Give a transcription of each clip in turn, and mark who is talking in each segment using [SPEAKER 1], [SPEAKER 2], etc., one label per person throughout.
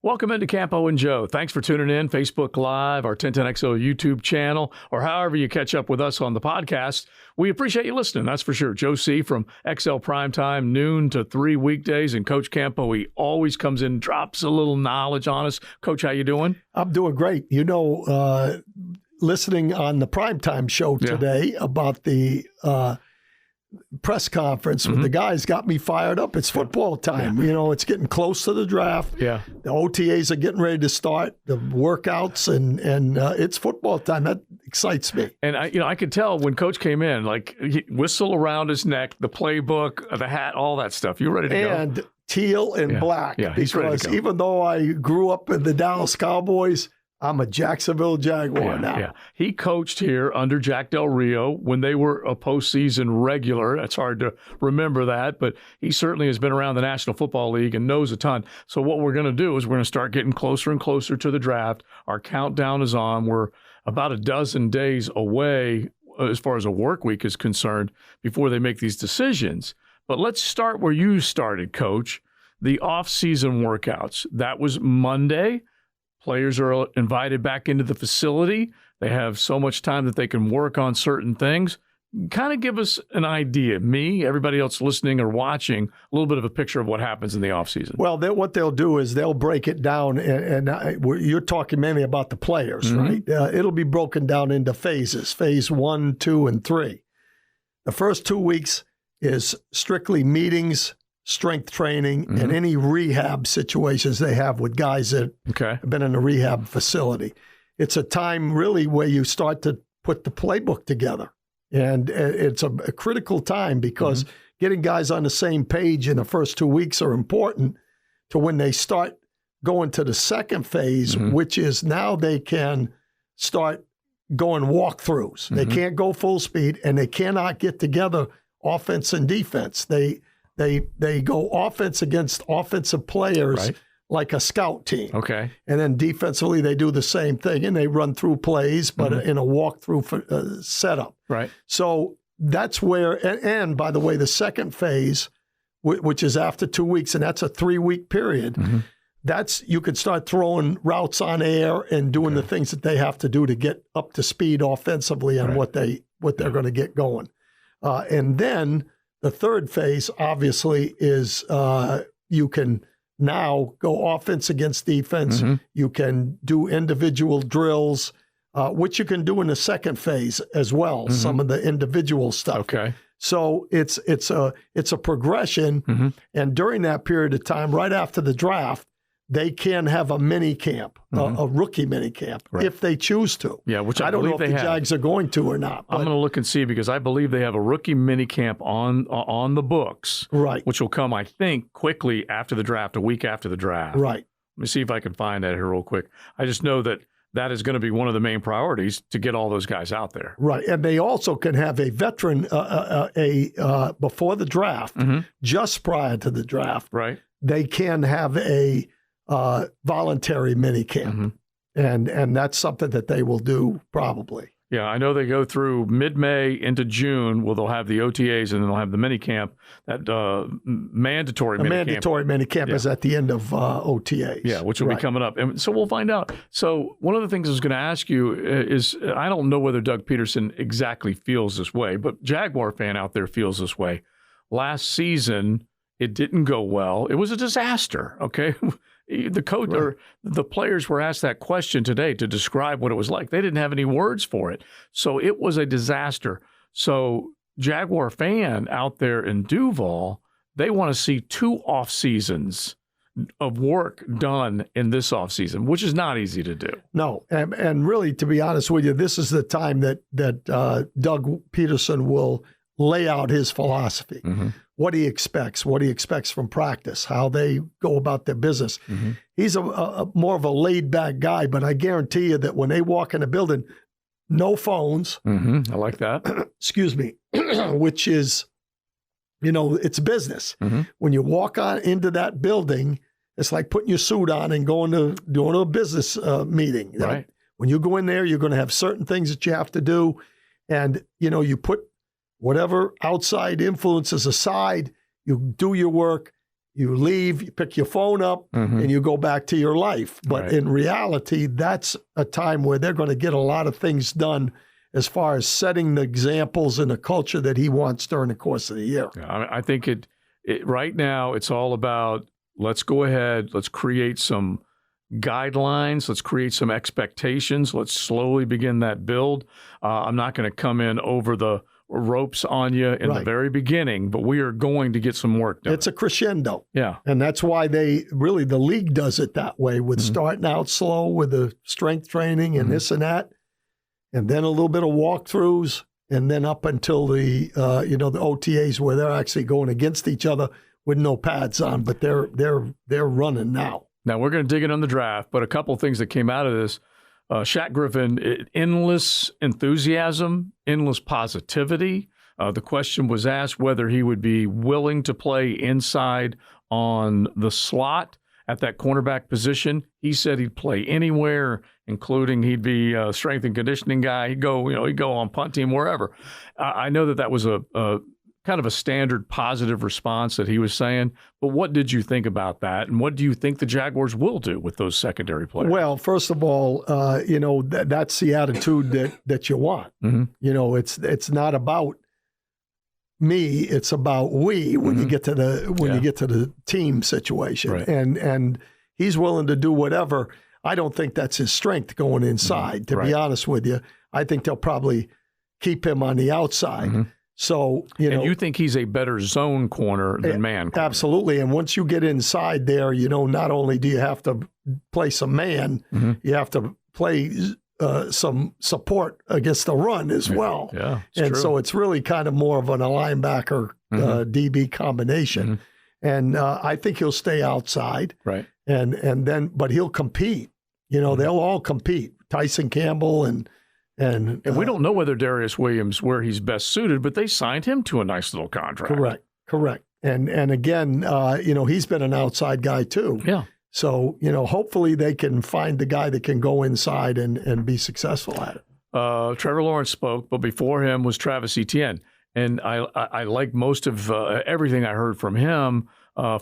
[SPEAKER 1] Welcome into Campo and Joe. Thanks for tuning in, Facebook Live, our 1010XO YouTube channel, or however you catch up with us on the podcast. We appreciate you listening, that's for sure. Joe C. from XL Primetime, noon to 3 weekdays, and Coach Campo, he always comes in, drops a little knowledge on us. Coach, how you doing?
[SPEAKER 2] I'm doing great. Listening on the Primetime show today about the press conference with the guys got me fired up. It's football time. Yeah. It's getting close to the draft. Yeah. The OTAs are getting ready to start, the workouts, and it's football time. That excites me.
[SPEAKER 1] And I could tell when Coach came in, like whistle around his neck, the playbook, the hat, all that stuff. You ready to go?
[SPEAKER 2] And teal and black.
[SPEAKER 1] Yeah, he's ready to go.
[SPEAKER 2] Even though I grew up in the Dallas Cowboys, I'm a Jacksonville Jaguar now.
[SPEAKER 1] Yeah. He coached here under Jack Del Rio when they were a postseason regular. It's hard to remember that, but he certainly has been around the National Football League and knows a ton. So what we're going to do is we're going to start getting closer and closer to the draft. Our countdown is on. We're about a dozen days away as far as a work week is concerned before they make these decisions. But let's start where you started, Coach. The off-season workouts. That was Monday. Players are invited back into the facility. They have so much time that they can work on certain things. Kind of give us an idea, me, everybody else listening or watching, a little bit of a picture of what happens in the offseason.
[SPEAKER 2] Well, what they'll do is they'll break it down, and you're talking mainly about the players, right? It'll be broken down into phases, phase 1, 2, and 3. The first 2 weeks is strictly meetings, strength training, and any rehab situations they have with guys that have been in a rehab facility. It's a time really where you start to put the playbook together. And it's a critical time because getting guys on the same page in the first 2 weeks are important to when they start going to the second phase, which is now they can start going walkthroughs. They can't go full speed, and they cannot get together offense and defense. They go offense against offensive players like a scout team. Okay. And then defensively, they do the same thing, and they run through plays, but in a walkthrough setup. Right. So that's where, and by the way, the second phase, which is after 2 weeks, and that's a 3-week period, that's you could start throwing routes on air and doing the things that they have to do to get up to speed offensively on what they're going to get going. And then the third phase, obviously, is you can now go offense against defense. You can do individual drills, which you can do in the second phase as well, some of the individual stuff. Okay. So it's a progression. And during that period of time, right after the draft, they can have a mini camp, a rookie mini camp, if they choose to. Yeah, which I don't know if the Jags are going to or not.
[SPEAKER 1] I'm going to look and see because I believe they have a rookie mini camp on the books, which will come, I think, quickly after the draft, a week after the draft. Right. Let me see if I can find that here real quick. I just know that is going to be one of the main priorities to get all those guys out there.
[SPEAKER 2] Right, and they also can have a veteran before the draft, just prior to the draft. Right. They can have a voluntary mini camp, and that's something that they will do probably.
[SPEAKER 1] Yeah, I know they go through mid-May into June. Well, they'll have the OTAs and then they'll have the mini camp. That mandatory mini camp.
[SPEAKER 2] Mandatory mini camp is at the end of OTAs.
[SPEAKER 1] Yeah, which will be coming up, and so we'll find out. So one of the things I was going to ask you is, I don't know whether Doug Peterson exactly feels this way, but Jaguar fan out there feels this way. Last season, it didn't go well. It was a disaster. Okay. The coach or the players were asked that question today to describe what it was like. They didn't have any words for it. So it was a disaster. So Jaguar fan out there in Duval, they want to see 2 off seasons of work done in this off season, which is not easy to do.
[SPEAKER 2] No. And really, to be honest with you, this is the time that Doug Peterson will lay out his philosophy. What he expects from practice, how they go about their business. He's a more of a laid-back guy, but I guarantee you that when they walk in a building, no phones.
[SPEAKER 1] I like that.
[SPEAKER 2] Excuse me, which is, it's business. When you walk on into that building, it's like putting your suit on and doing a business meeting. Right. When you go in there, you're going to have certain things that you have to do, and you put whatever outside influences aside, you do your work, you leave, you pick your phone up, and you go back to your life. But in reality, that's a time where they're going to get a lot of things done as far as setting the examples and the culture that he wants during the course of the year.
[SPEAKER 1] Yeah, I think it right now it's all about let's go ahead, let's create some guidelines, let's create some expectations, let's slowly begin that build. I'm not going to come in over the ropes on you in the very beginning, but we are going to get some work done.
[SPEAKER 2] It's a crescendo.
[SPEAKER 1] Yeah.
[SPEAKER 2] And that's why the league does it that way, with starting out slow with the strength training and this and that, and then a little bit of walkthroughs, and then up until the OTAs where they're actually going against each other with no pads on, but they're running now.
[SPEAKER 1] Now we're going to dig in on the draft, but a couple of things that came out of this. Shaq Griffin, endless enthusiasm, endless positivity. The question was asked whether he would be willing to play inside on the slot at that cornerback position. He said he'd play anywhere, including he'd be a strength and conditioning guy. He'd go on punt team, wherever. I know that was a kind of a standard positive response that he was saying, but what did you think about that, and what do you think the Jaguars will do with those secondary players?
[SPEAKER 2] Well, first of all, that's the attitude that you want. It's not about me, it's about we when you get to the team situation.
[SPEAKER 1] Right.
[SPEAKER 2] And he's willing to do whatever. I don't think that's his strength going inside, to be honest with you. I think they'll probably keep him on the outside. So,
[SPEAKER 1] and you think he's a better zone corner than man corner?
[SPEAKER 2] Absolutely. And once you get inside there, not only do you have to play some man, you have to play some support against the run as well.
[SPEAKER 1] Yeah,
[SPEAKER 2] and
[SPEAKER 1] true.
[SPEAKER 2] so it's really kind of more of a linebacker DB combination. And I think he'll stay outside.
[SPEAKER 1] Right.
[SPEAKER 2] But he'll compete. They'll all compete. Tyson Campbell and
[SPEAKER 1] we don't know whether Darius Williams where he's best suited, but they signed him to a nice little contract.
[SPEAKER 2] Correct. And again, he's been an outside guy too.
[SPEAKER 1] Yeah.
[SPEAKER 2] So, hopefully they can find the guy that can go inside and be successful at it.
[SPEAKER 1] Trevor Lawrence spoke, but before him was Travis Etienne. And I like most of everything I heard from him.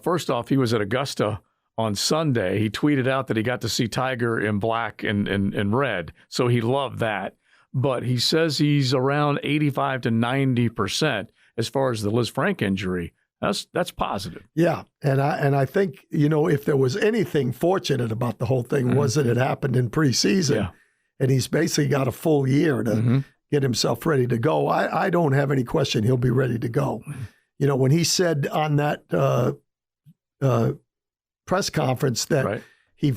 [SPEAKER 1] First off, he was at Augusta on Sunday. He tweeted out that he got to see Tiger in black and red. So he loved that. But he says he's around 85 to 90% as far as the Liz Frank injury. That's positive.
[SPEAKER 2] Yeah, and I think if there was anything fortunate about the whole thing was that it happened in preseason, and he's basically got a full year to get himself ready to go. I don't have any question he'll be ready to go. When he said on that press conference that he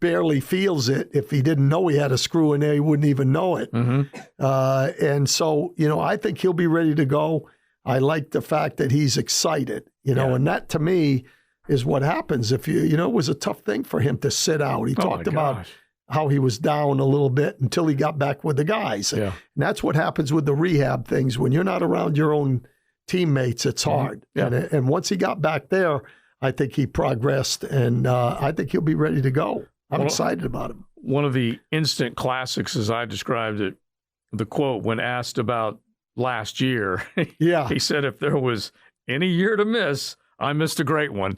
[SPEAKER 2] barely feels it. If he didn't know he had a screw in there, he wouldn't even know it. And so, I think he'll be ready to go. I like the fact that he's excited, and that to me is what happens if it was a tough thing for him to sit out. He talked about how he was down a little bit until he got back with the guys.
[SPEAKER 1] Yeah.
[SPEAKER 2] And that's what happens with the rehab things. When you're not around your own teammates, it's hard.
[SPEAKER 1] Yeah.
[SPEAKER 2] And once he got back there, I think he progressed, and I think he'll be ready to go. I'm excited about him.
[SPEAKER 1] One of the instant classics, as I described it, the quote when asked about last year, he said, if there was any year to miss, I missed a great one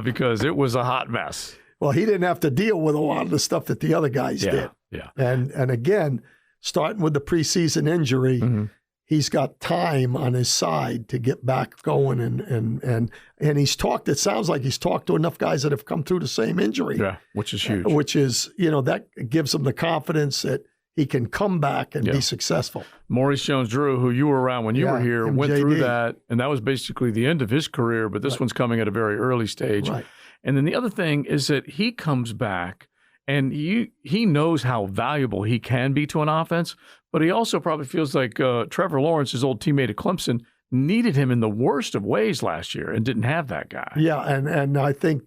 [SPEAKER 1] because it was a hot mess.
[SPEAKER 2] Well, he didn't have to deal with a lot of the stuff that the other guys did.
[SPEAKER 1] Yeah.
[SPEAKER 2] And again, starting with the preseason injury, he's got time on his side to get back going, and he's talked. It sounds like he's talked to enough guys that have come through the same injury.
[SPEAKER 1] Yeah, which is huge.
[SPEAKER 2] Which is, that gives him the confidence that he can come back and be successful.
[SPEAKER 1] Maurice Jones-Drew, who you were around when you were here, went through
[SPEAKER 2] MJD.
[SPEAKER 1] that, and that was basically the end of his career, but this one's coming at a very early stage.
[SPEAKER 2] Right.
[SPEAKER 1] And then the other thing is that he comes back, and he knows how valuable he can be to an offense, but he also probably feels like Trevor Lawrence, his old teammate at Clemson, needed him in the worst of ways last year and didn't have that guy.
[SPEAKER 2] Yeah, and I think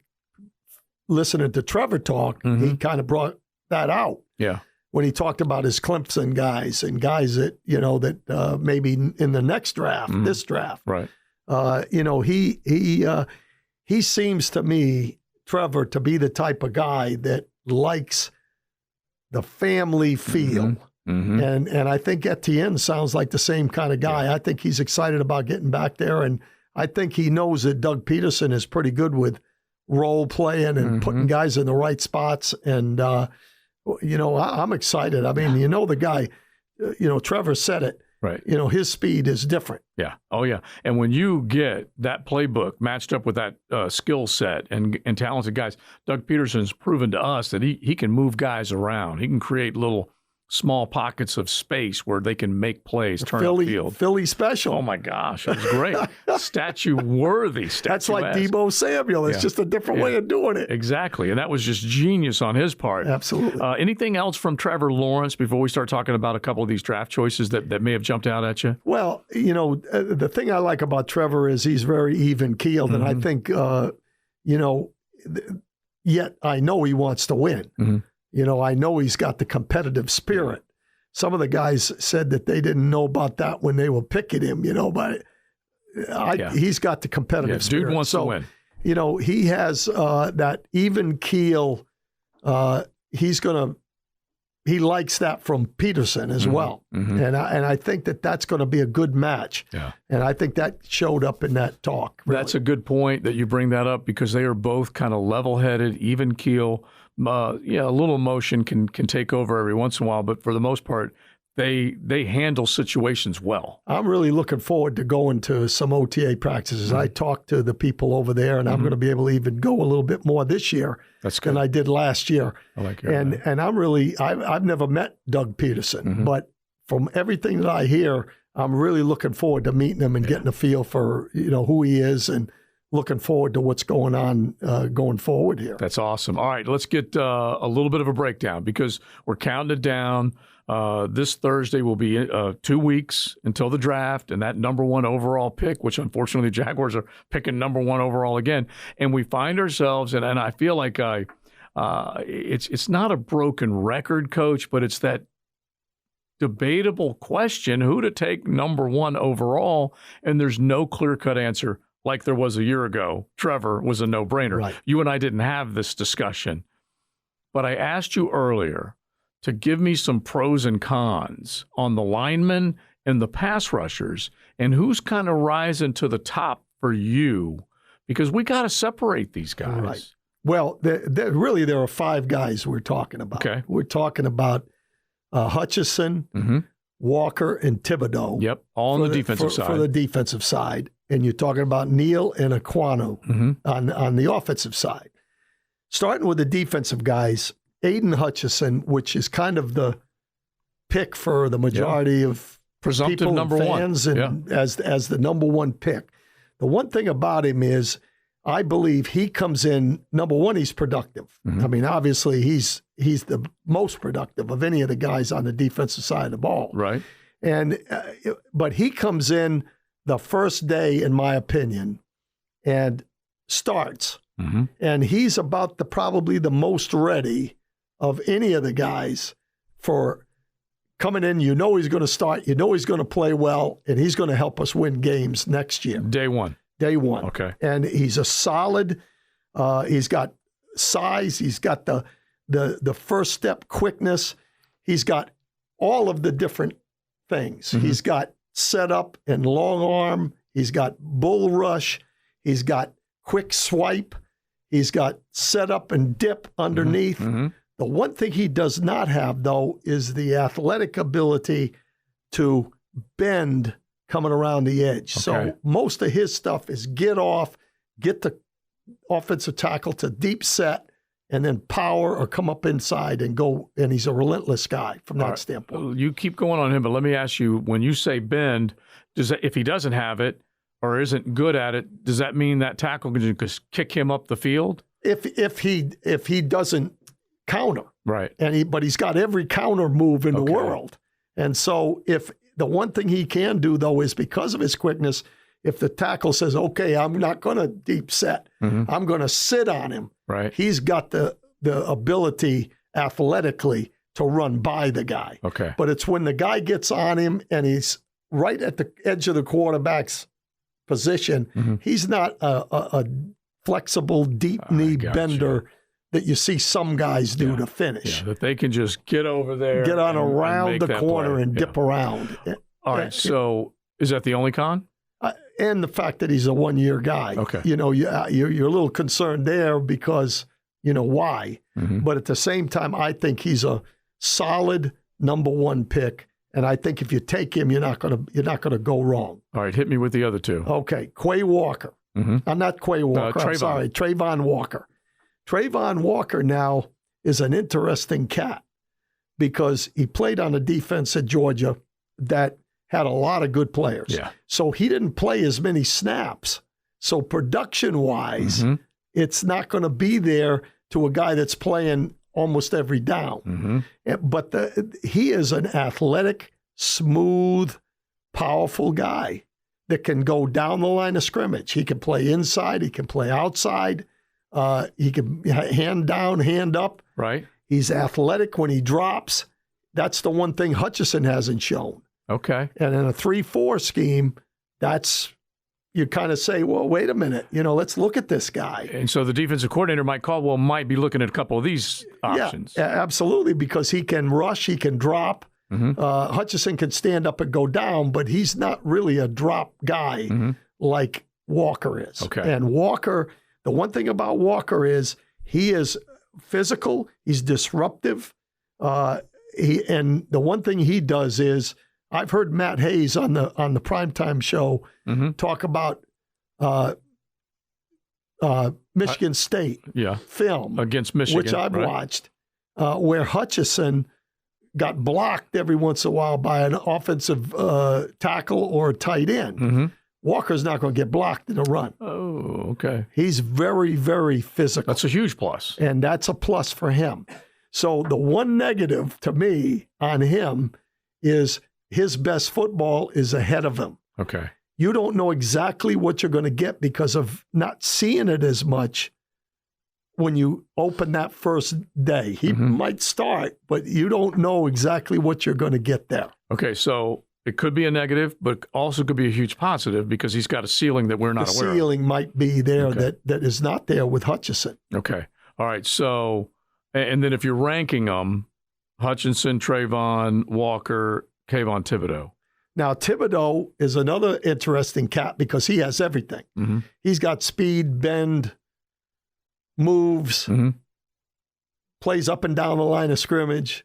[SPEAKER 2] listening to Trevor talk, he kind of brought that out.
[SPEAKER 1] Yeah.
[SPEAKER 2] When he talked about his Clemson guys and guys that, that maybe in the next draft, this draft.
[SPEAKER 1] Right.
[SPEAKER 2] He seems to me, Trevor, to be the type of guy that likes the family feel. And I think Etienne sounds like the same kind of guy. I think he's excited about getting back there, and I think he knows that Doug Peterson is pretty good with role playing and putting guys in the right spots. And, I'm excited. I mean, the guy, Trevor said it.
[SPEAKER 1] Right.
[SPEAKER 2] His speed is different.
[SPEAKER 1] Yeah. Oh, yeah. And when you get that playbook matched up with that skill set and talented guys, Doug Peterson's proven to us that he can move guys around. He can create little small pockets of space where they can make plays, turn up field.
[SPEAKER 2] Philly special.
[SPEAKER 1] Oh, my gosh. It was great. Statue-worthy.
[SPEAKER 2] That's like Deebo Samuel. It's just a different way of doing it.
[SPEAKER 1] Exactly. And that was just genius on his part.
[SPEAKER 2] Absolutely.
[SPEAKER 1] Anything else from Trevor Lawrence before we start talking about a couple of these draft choices that may have jumped out at you?
[SPEAKER 2] Well, the thing I like about Trevor is he's very even-keeled. And I think, yet I know he wants to win. I know he's got the competitive spirit. Some of the guys said that they didn't know about that when they were picking him, but he's got the competitive spirit.
[SPEAKER 1] Dude wants to win.
[SPEAKER 2] He has that even keel. He likes that from Peterson as well. And I think that's going to be a good match. Yeah. And I think that showed up in that talk. Really.
[SPEAKER 1] That's a good point that you bring that up because they are both kind of level-headed, even keel. A little emotion can take over every once in a while, but for the most part, they handle situations well.
[SPEAKER 2] I'm really looking forward to going to some OTA practices. I talked to the people over there, and I'm going to be able to even go a little bit more this year than I did last year.
[SPEAKER 1] I like
[SPEAKER 2] and I'm really I've never met Doug Peterson, but from everything that I hear, I'm really looking forward to meeting him and getting a feel for who he is and looking forward to what's going on going forward here.
[SPEAKER 1] That's awesome. All right, let's get a little bit of a breakdown because we're counting it down. This Thursday will be 2 weeks until the draft and that number one overall pick, which unfortunately the Jaguars are picking number one overall again. And we find ourselves, and I feel like it's not a broken record, Coach, but it's that debatable question, who to take number one overall, and there's no clear-cut answer. Like there was a year ago, Trevor was a no-brainer.
[SPEAKER 2] Right.
[SPEAKER 1] You and I didn't have this discussion. But I asked you earlier to give me some pros and cons on the linemen and the pass rushers and who's kind of rising to the top for you because we got to separate these guys.
[SPEAKER 2] Right. Well, there are 5 guys we're talking about.
[SPEAKER 1] Okay.
[SPEAKER 2] We're talking about Hutchinson, Walker, and Thibodeau.
[SPEAKER 1] Yep, all on the defensive side.
[SPEAKER 2] For the defensive side. And you're talking about Neal and Aquanu on the offensive side. Starting with the defensive guys, Aiden Hutchinson, which is kind of the pick for the majority of
[SPEAKER 1] presumptive
[SPEAKER 2] people
[SPEAKER 1] number
[SPEAKER 2] and fans and as the number one pick. The one thing about him is I believe he comes in, number one, he's productive. I mean, obviously, he's the most productive of any of the guys on the defensive side of the ball.
[SPEAKER 1] Right.
[SPEAKER 2] But he comes in the first day, in my opinion, and starts. And he's about probably the most ready of any of the guys for coming in. He's going to start. He's going to play well, and he's going to help us win games next year.
[SPEAKER 1] Day one.
[SPEAKER 2] Okay. And he's a solid. He's got size. He's got the first step quickness. He's got all of the different things. He's got setup and long arm. He's got bull rush. He's got quick swipe. He's got setup and dip underneath. The one thing he does not have, though, is the athletic ability to bend coming around the edge.
[SPEAKER 1] Okay.
[SPEAKER 2] So most of his stuff is get off, get the offensive tackle to deep set, and then power or come up inside and go. And he's a relentless guy from that standpoint.
[SPEAKER 1] You keep going on him, but let me ask you, when you say bend, if he doesn't have it or isn't good at it, does that mean that tackle can just kick him up the field?
[SPEAKER 2] If he doesn't counter.
[SPEAKER 1] Right.
[SPEAKER 2] But he's got every counter move in the world. And so if the one thing he can do, though, is because of his quickness, if the tackle says, okay, I'm not going to deep set, I'm going to sit on him,
[SPEAKER 1] right,
[SPEAKER 2] he's got the ability athletically to run by the guy.
[SPEAKER 1] Okay.
[SPEAKER 2] But it's when the guy gets on him and he's right at the edge of the quarterback's position, he's not a flexible, deep knee bender that you see some guys do to finish.
[SPEAKER 1] Yeah, that they can just get over there.
[SPEAKER 2] Get on around the corner and dip around.
[SPEAKER 1] All right, so is that the only con?
[SPEAKER 2] And the fact that he's a one-year guy.
[SPEAKER 1] Okay.
[SPEAKER 2] You're a little concerned there because, why.
[SPEAKER 1] Mm-hmm.
[SPEAKER 2] But at the same time, I think he's a solid number one pick. And I think if you take him, you're not gonna go wrong.
[SPEAKER 1] All right, hit me with the other two.
[SPEAKER 2] Okay, Quay Walker.
[SPEAKER 1] Mm-hmm.
[SPEAKER 2] I'm not Quay Walker. I'm sorry, Trayvon Walker. Trayvon Walker now is an interesting cat because he played on a defense at Georgia that had a lot of good players.
[SPEAKER 1] Yeah.
[SPEAKER 2] So he didn't play as many snaps. So production-wise,
[SPEAKER 1] Mm-hmm.
[SPEAKER 2] it's not going to be there to a guy that's playing almost every down.
[SPEAKER 1] Mm-hmm.
[SPEAKER 2] But he is an athletic, smooth, powerful guy that can go down the line of scrimmage. He can play inside. He can play outside. He can hand down, hand up.
[SPEAKER 1] Right.
[SPEAKER 2] He's athletic when he drops. That's the one thing Hutchinson hasn't shown.
[SPEAKER 1] Okay.
[SPEAKER 2] And in a 3-4 scheme, you kind of say, well, wait a minute, let's look at this guy.
[SPEAKER 1] And so the defensive coordinator, Mike Caldwell, might be looking at a couple of these options.
[SPEAKER 2] Yeah, absolutely, because he can rush, he can drop.
[SPEAKER 1] Mm-hmm.
[SPEAKER 2] Hutchinson can stand up and go down, but he's not really a drop guy like Walker is.
[SPEAKER 1] Okay.
[SPEAKER 2] And Walker, the one thing about Walker is he is physical, he's disruptive. And the one thing he does is, I've heard Matt Hayes on the primetime show talk about Michigan State film
[SPEAKER 1] against Michigan,
[SPEAKER 2] which I've watched, where Hutchinson got blocked every once in a while by an offensive tackle or a tight end.
[SPEAKER 1] Mm-hmm.
[SPEAKER 2] Walker's not going to get blocked in a run.
[SPEAKER 1] Oh, okay.
[SPEAKER 2] He's very, very physical.
[SPEAKER 1] That's a huge plus.
[SPEAKER 2] And that's a plus for him. So the one negative to me on him is his best football is ahead of him.
[SPEAKER 1] Okay.
[SPEAKER 2] You don't know exactly what you're going to get because of not seeing it as much when you open that first day. He might start, but you don't know exactly what you're going to get there.
[SPEAKER 1] Okay, so it could be a negative, but also could be a huge positive because he's got a ceiling that we're not aware of.
[SPEAKER 2] The ceiling might be there that is not there with Hutchinson.
[SPEAKER 1] Okay. All right. So, and then if you're ranking them, Hutchinson, Trayvon, Walker, Kayvon Thibodeau.
[SPEAKER 2] Now, Thibodeau is another interesting cat because he has everything.
[SPEAKER 1] Mm-hmm.
[SPEAKER 2] He's got speed, bend, moves, plays up and down the line of scrimmage,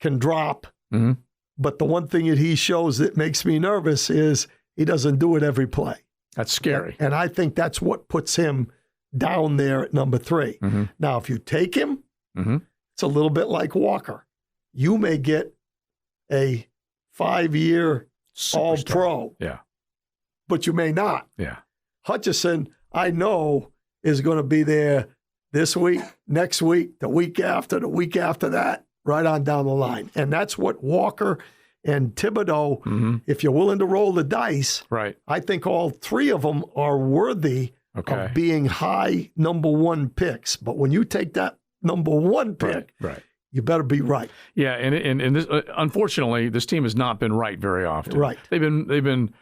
[SPEAKER 2] can drop.
[SPEAKER 1] Mm-hmm.
[SPEAKER 2] But the one thing that he shows that makes me nervous is he doesn't do it every play.
[SPEAKER 1] That's scary.
[SPEAKER 2] And I think that's what puts him down there at number 3.
[SPEAKER 1] Mm-hmm.
[SPEAKER 2] Now, if you take him, it's a little bit like Walker. You may get a 5-year All-Pro.
[SPEAKER 1] Yeah.
[SPEAKER 2] But you may not.
[SPEAKER 1] Yeah.
[SPEAKER 2] Hutchinson, I know, is going to be there this week, next week, the week after that, right on down the line. And that's what Walker and Thibodeau, if you're willing to roll the dice,
[SPEAKER 1] right.
[SPEAKER 2] I think all 3 of them are worthy of being high number 1 picks. But when you take that number 1 pick,
[SPEAKER 1] right.
[SPEAKER 2] You better be right.
[SPEAKER 1] Yeah, and this, unfortunately, this team has not been right very often.
[SPEAKER 2] Right.
[SPEAKER 1] They've been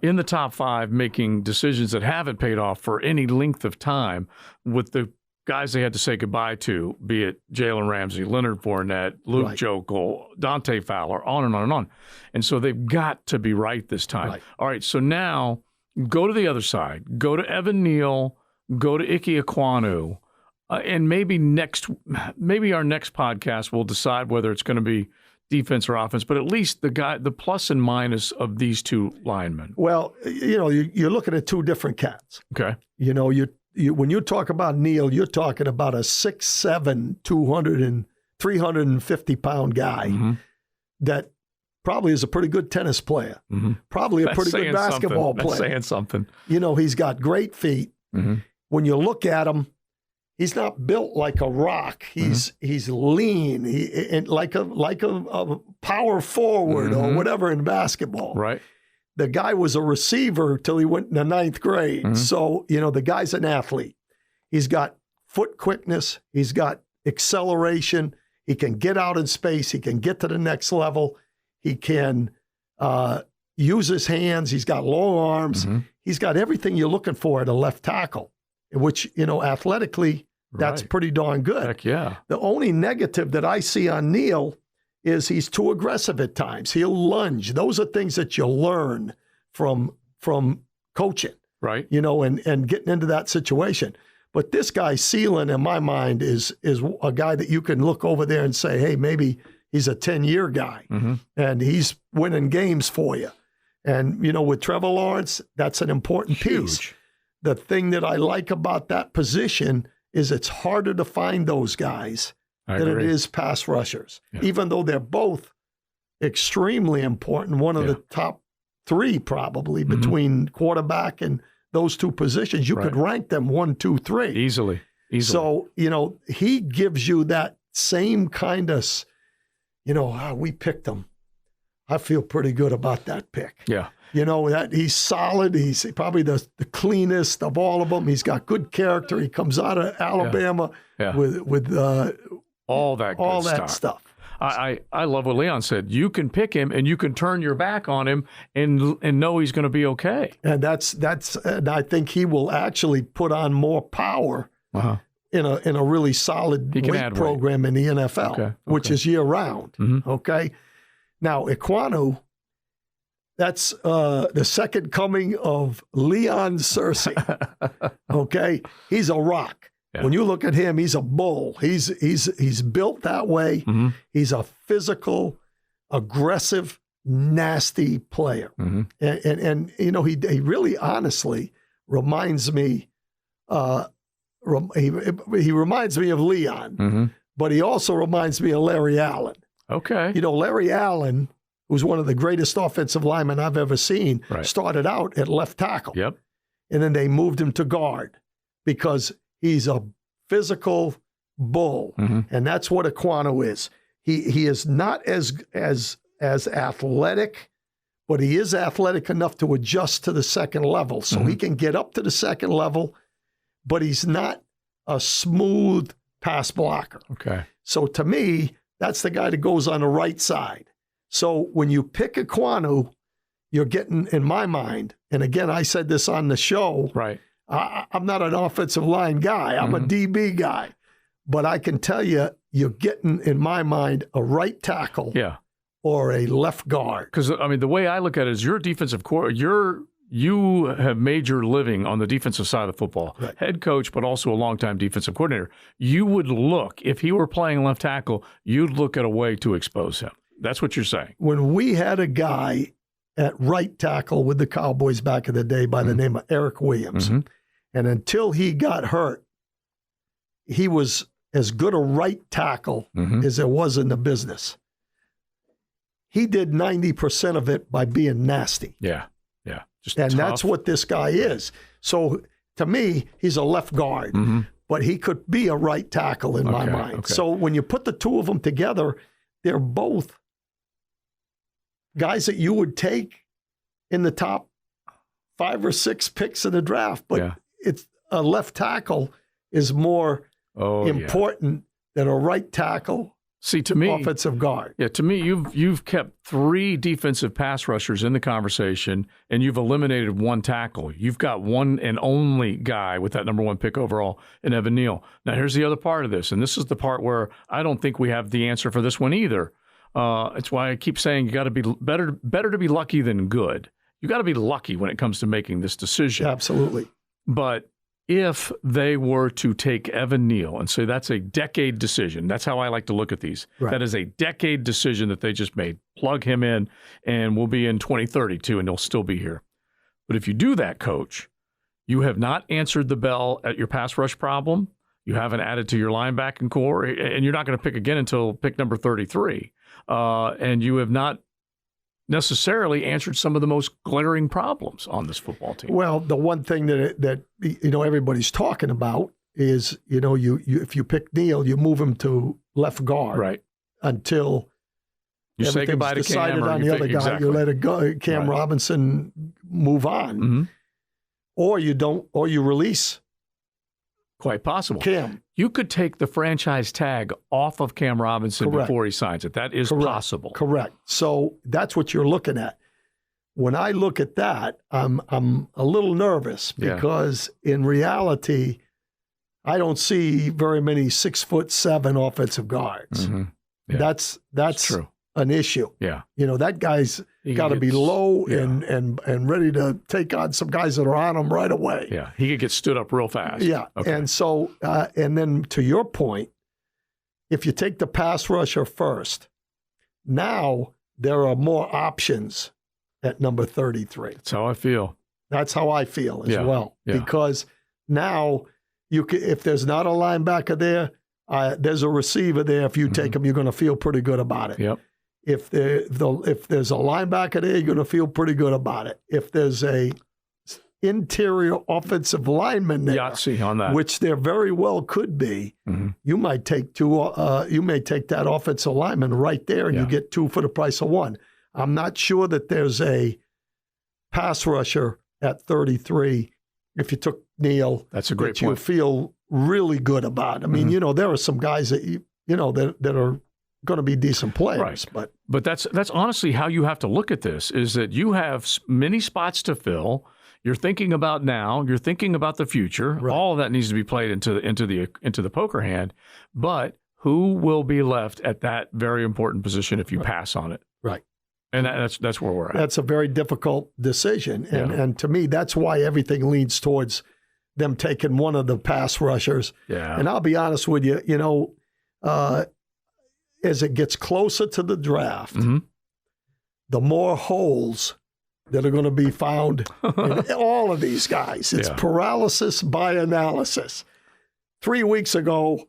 [SPEAKER 1] in the top 5 making decisions that haven't paid off for any length of time with the guys they had to say goodbye to, be it Jalen Ramsey, Leonard Fournette, Luke Jokel, Dante Fowler, on and on and on. And so they've got to be right this time.
[SPEAKER 2] Right.
[SPEAKER 1] All right, so now go to the other side. Go to Evan Neal, go to Ike Ekwonu. And maybe our next podcast will decide whether it's going to be defense or offense, but at least the plus and minus of these 2 linemen.
[SPEAKER 2] Well, you're looking at 2 different cats.
[SPEAKER 1] Okay.
[SPEAKER 2] When you talk about Neal, you're talking about a 6'7", 350-pound guy that probably is a pretty good tennis player, probably a pretty good basketball player.
[SPEAKER 1] That's saying something.
[SPEAKER 2] He's got great feet. When you look at him, he's not built like a rock. He's lean. And like a power forward or whatever in basketball.
[SPEAKER 1] Right.
[SPEAKER 2] The guy was a receiver till he went in the 9th grade. So, the guy's an athlete. He's got foot quickness. He's got acceleration. He can get out in space. He can get to the next level. He can use his hands. He's got long arms. He's got everything you're looking for at a left tackle, which, athletically, that's pretty darn good.
[SPEAKER 1] Heck yeah.
[SPEAKER 2] The only negative that I see on Neal is he's too aggressive at times. He'll lunge. Those are things that you learn from from coaching,
[SPEAKER 1] Right.
[SPEAKER 2] and getting into that situation. But this guy, Sealand, in my mind, is a guy that you can look over there and say, hey, maybe he's a 10-year guy, and he's winning games for you. And, with Trevor Lawrence, that's an important piece. The thing that I like about that position is it's harder to find those guys than it is pass rushers, even though they're both extremely important, one of the top three probably between quarterback and those two positions. You could rank them 1, 2, 3.
[SPEAKER 1] Easily.
[SPEAKER 2] So, he gives you that same kind of, we picked him. I feel pretty good about that pick.
[SPEAKER 1] Yeah.
[SPEAKER 2] That he's solid. He's probably the cleanest of all of them. He's got good character. He comes out of Alabama with
[SPEAKER 1] all that stuff. I love what Leon said. You can pick him and you can turn your back on him and know he's going to be okay.
[SPEAKER 2] And and I think he will actually put on more power in a really solid weight program in the NFL, which is year round. Okay. Now, Ekwonu, that's the second coming of Leon Cersei. Okay. He's a rock. Yeah. When you look at him, he's a bull. He's built that way. He's a physical, aggressive, nasty player. And he really honestly reminds me, he reminds me of Leon, but he also reminds me of Larry Allen.
[SPEAKER 1] Okay.
[SPEAKER 2] Larry Allen, who's one of the greatest offensive linemen I've ever seen, started out at left tackle.
[SPEAKER 1] Yep.
[SPEAKER 2] And then they moved him to guard because he's a physical bull. And that's what Ekwonu is. He is not as athletic, but he is athletic enough to adjust to the second level. So he can get up to the second level, but he's not a smooth pass blocker.
[SPEAKER 1] Okay.
[SPEAKER 2] So to me, that's the guy that goes on the right side. So when you pick Ekwonu, you're getting, in my mind, and again, I said this on the show, I'm not an offensive line guy. I'm a DB guy. But I can tell you, you're getting, in my mind, a right tackle or a left guard.
[SPEAKER 1] Because, the way I look at it is you're a defensive coordinator. You have made your living on the defensive side of the football. Head coach, but also a longtime defensive coordinator. You would look, if he were playing left tackle, you'd look at a way to expose him. That's what you're saying.
[SPEAKER 2] When we had a guy at right tackle with the Cowboys back in the day by the name of Eric Williams, and until he got hurt, he was as good a right tackle as there was in the business. He did 90% of it by being nasty.
[SPEAKER 1] Yeah.
[SPEAKER 2] And that's what this guy is. So to me, he's a left guard, but he could be a right tackle in my mind.
[SPEAKER 1] Okay.
[SPEAKER 2] So when you put the two of them together, they're both guys that you would take in the top 5 or 6 picks in the draft. But it's a left tackle is more important than a right tackle.
[SPEAKER 1] See, to me,
[SPEAKER 2] offensive guard.
[SPEAKER 1] Yeah, to me, you've kept 3 defensive pass rushers in the conversation, and you've eliminated 1 tackle. You've got one and only guy with that number 1 pick overall in Evan Neal. Now, here's the other part of this, and this is the part where I don't think we have the answer for this one either. It's why I keep saying you got to be better to be lucky than good. You got to be lucky when it comes to making this decision.
[SPEAKER 2] Absolutely.
[SPEAKER 1] But if they were to take Evan Neal and say that's a decade decision, that's how I like to look at these. That is a decade decision that they just made. Plug him in, and we'll be in 2032, and he'll still be here. But if you do that, Coach, you have not answered the bell at your pass rush problem. You haven't added to your linebacking core, and you're not going to pick again until pick number 33. And you have not necessarily answered some of the most glaring problems on this football team.
[SPEAKER 2] Well, the one thing that everybody's talking about is you if you pick Neal, you move him to left guard until
[SPEAKER 1] you say goodbye to
[SPEAKER 2] decided
[SPEAKER 1] Cam,
[SPEAKER 2] on the other guy. You let it go. Cam Robinson move on, or you don't, or you release.
[SPEAKER 1] Quite possible.
[SPEAKER 2] Cam.
[SPEAKER 1] You could take the franchise tag off of Cam Robinson before he signs it. That is possible.
[SPEAKER 2] Correct. So that's what you're looking at. When I look at that, I'm a little nervous because in reality, I don't see very many 6'7" offensive guards.
[SPEAKER 1] That's
[SPEAKER 2] That's
[SPEAKER 1] true.
[SPEAKER 2] an issue.
[SPEAKER 1] Yeah.
[SPEAKER 2] That guy's got to be low and ready to take on some guys that are on him right away.
[SPEAKER 1] Yeah. He could get stood up real fast.
[SPEAKER 2] Yeah. Okay. And so, and then to your point, if you take the pass rusher first, now there are more options at number 33.
[SPEAKER 1] That's how I feel.
[SPEAKER 2] That's how I feel as well.
[SPEAKER 1] Yeah.
[SPEAKER 2] Because now, if there's not a linebacker there, there's a receiver there. If you take him, you're going to feel pretty good about it.
[SPEAKER 1] Yep.
[SPEAKER 2] If there's a linebacker there, you're going to feel pretty good about it. If there's a interior offensive lineman there,
[SPEAKER 1] on that,
[SPEAKER 2] which there very well could be, you might take two. You may take that offensive lineman right there, and you get two for the price of one. I'm not sure that there's a pass rusher at 33. If you took Neal,
[SPEAKER 1] that's a great point.
[SPEAKER 2] You feel really good about. I mean, there are some guys that that are going to be decent players,
[SPEAKER 1] right. But that's honestly how you have to look at this: is that you have many spots to fill. You're thinking about now. You're thinking about the future. Right. All of that needs to be played into the poker hand. But who will be left at that very important position if you pass on it?
[SPEAKER 2] Right.
[SPEAKER 1] And that's where we're at.
[SPEAKER 2] That's a very difficult decision, and to me, that's why everything leads towards them taking one of the pass rushers.
[SPEAKER 1] Yeah.
[SPEAKER 2] And I'll be honest with you, as it gets closer to the draft, the more holes that are going to be found in all of these guys. It's paralysis by analysis. 3 weeks ago,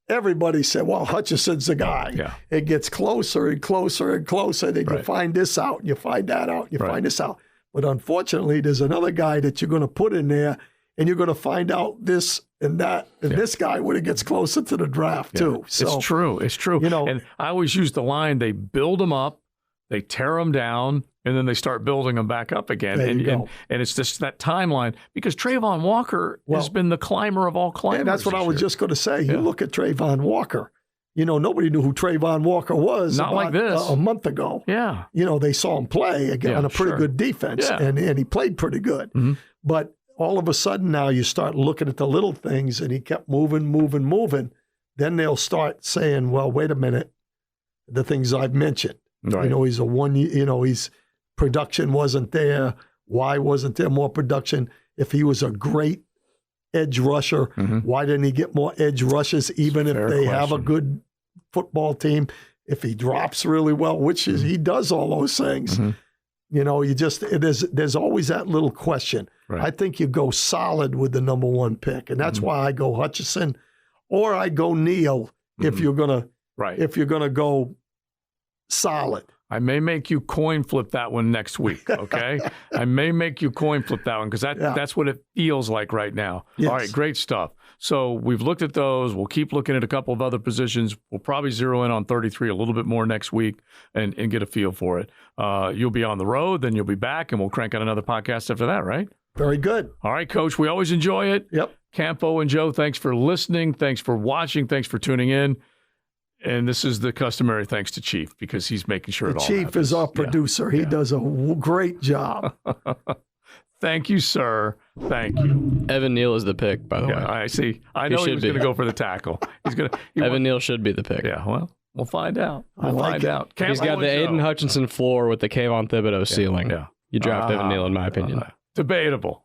[SPEAKER 2] everybody said, well, Hutchinson's the guy.
[SPEAKER 1] Yeah.
[SPEAKER 2] It gets closer and closer and closer. Then you find this out, and you find that out, and you find this out. But unfortunately, there's another guy that you're going to put in there, and you're going to find out this and that, and this guy when it gets closer to the draft, too. So,
[SPEAKER 1] it's true. It's true. And I always use the line, they build them up, they tear them down, and then they start building them back up again. And it's just that timeline, because Trayvon Walker has been the climber of all climbers.
[SPEAKER 2] And that's what I was just going to say. You look at Trayvon Walker. Nobody knew who Trayvon Walker was
[SPEAKER 1] like this.
[SPEAKER 2] A month ago.
[SPEAKER 1] Yeah.
[SPEAKER 2] They saw him play on a pretty good defense, and he played pretty good. Mm-hmm. But all of a sudden now you start looking at the little things, and he kept moving. Then they'll start saying, well, wait a minute, the things I've mentioned.
[SPEAKER 1] Right.
[SPEAKER 2] He's a his production wasn't there. Why wasn't there more production? If he was a great edge rusher, why didn't he get more edge rushes, even if they have a good football team? If he drops really well, which is he does all those things. You just there's always that little question.
[SPEAKER 1] Right.
[SPEAKER 2] I think you go solid with the number one pick, and that's why I go Hutchinson, or I go Neal if you're gonna go solid.
[SPEAKER 1] I may make you coin flip that one next week, okay? I may make you coin flip that one, because that's what it feels like right now.
[SPEAKER 2] Yes.
[SPEAKER 1] All right, great stuff. So we've looked at those. We'll keep looking at a couple of other positions. We'll probably zero in on 33 a little bit more next week and get a feel for it. You'll be on the road, then you'll be back, and we'll crank out another podcast after that, right?
[SPEAKER 2] Very good.
[SPEAKER 1] All right, Coach, we always enjoy it.
[SPEAKER 2] Yep.
[SPEAKER 1] Campo and Joe, thanks for listening. Thanks for watching. Thanks for tuning in. And this is the customary thanks to Chief, because he's making sure it all happens.
[SPEAKER 2] Chief is our producer. He does a great job.
[SPEAKER 1] Thank you, sir. Thank you.
[SPEAKER 3] Evan Neal is the pick, by the way.
[SPEAKER 1] I see. I know he was going to go for the tackle.
[SPEAKER 3] Evan Neal should be the pick.
[SPEAKER 1] Yeah, well, we'll find out. We'll find out.
[SPEAKER 3] He's got the Aiden Hutchinson floor with the Kayvon Thibodeau ceiling.
[SPEAKER 1] Yeah.
[SPEAKER 3] You draft Evan Neal, in my opinion.
[SPEAKER 1] Debatable.